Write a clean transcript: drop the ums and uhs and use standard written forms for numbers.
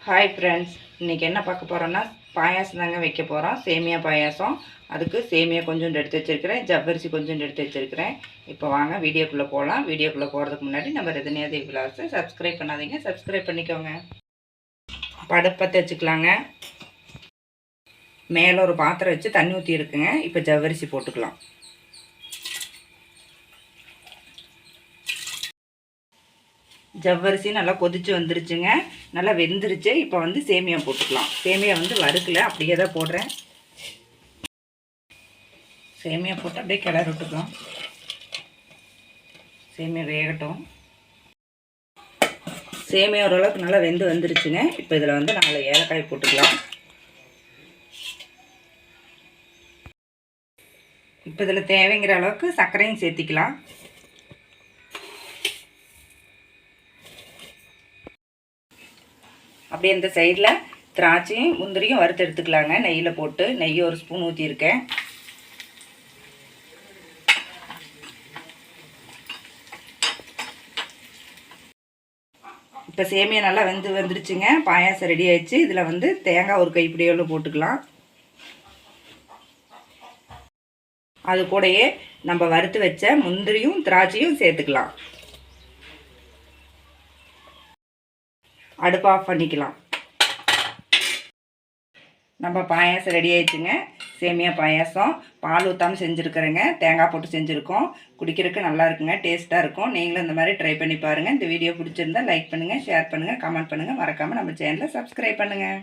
Hi friends, இன்றைக்கி என்ன பார்க்க போகிறோன்னா பாயாசம் தாங்க வைக்க போகிறோம். சேமியா பாயாசம். அதுக்கு சேமியா கொஞ்சோண்டு எடுத்து வச்சுருக்கிறேன், ஜவ்வரிசி கொஞ்சோண்டு எடுத்து வச்சுருக்கிறேன். இப்போ வாங்க வீடியோக்குள்ளே போகலாம். வீடியோக்குள்ளே போகிறதுக்கு முன்னாடி நம்ம ரஜினியா தேவி விலாஸை சப்ஸ்கிரைப் பண்ணாதீங்க, சப்ஸ்கிரைப் பண்ணிக்கோங்க. படப்பத்தை வச்சுக்கலாங்க. மேலே ஒரு பாத்திரம் வச்சு தண்ணி ஊற்றி இருக்குங்க. இப்போ ஜவ்வரிசி போட்டுக்கலாம். ஜவ்வரிசி நல்லா கொதிச்சு வந்துருச்சுங்க, நல்லா வெந்துருச்சு. இப்போ வந்து சேமியா போட்டுக்கலாம். சேமியா வந்து வறுக்கலை, அப்படியே தான் போடுறேன். சேமியா போட்டு அப்படியே கிளறி விட்டுக்கலாம். சேமியா வேகட்டும். சேமியா ஓரளவுக்கு நல்லா வெந்து வந்துருச்சுங்க. இப்போ இதில் வந்து 4 ஏலக்காய் போட்டுக்கலாம். இப்போ இதில் தேவைங்கிற அளவுக்கு சர்க்கரையும் சேர்த்திக்கலாம். அப்படியே இந்த சைடில் திராட்சையும் முந்திரியும் வறுத்து எடுத்துக்கலாங்க. நெய்யில் போட்டு, நெய் ஒரு ஸ்பூன் ஊற்றிருக்கேன். இப்போ சேமியா நல்லா வந்துருச்சுங்க. பாயாசம் ரெடி ஆயிடுச்சு. இதில் வந்து தேங்காய் ஒரு கைப்பிடியோடு போட்டுக்கலாம். அது கூடயே நம்ம வறுத்து வச்ச முந்திரியும் திராட்சையும் சேர்த்துக்கலாம். அடுப்பு ஆஃப் பண்ணிக்கலாம். நம்ம பாயாசம் ரெடி ஆயிடுச்சுங்க. சேமியா பாயாசம் பால் ஊற்றாமல் செஞ்சுருக்கிறேங்க. தேங்காய் போட்டு செஞ்சுருக்கோம். குடிக்கிறதுக்கு நல்லா இருக்குங்க, டேஸ்ட்டாக இருக்கும். நீங்களும் இந்த மாதிரி ட்ரை பண்ணி பாருங்கள். இந்த வீடியோ பிடிச்சிருந்தா லைக் பண்ணுங்கள், ஷேர் பண்ணுங்கள், கமெண்ட் பண்ணுங்கள். மறக்காமல் நம்ம சேனலை சப்ஸ்கிரைப் பண்ணுங்கள்.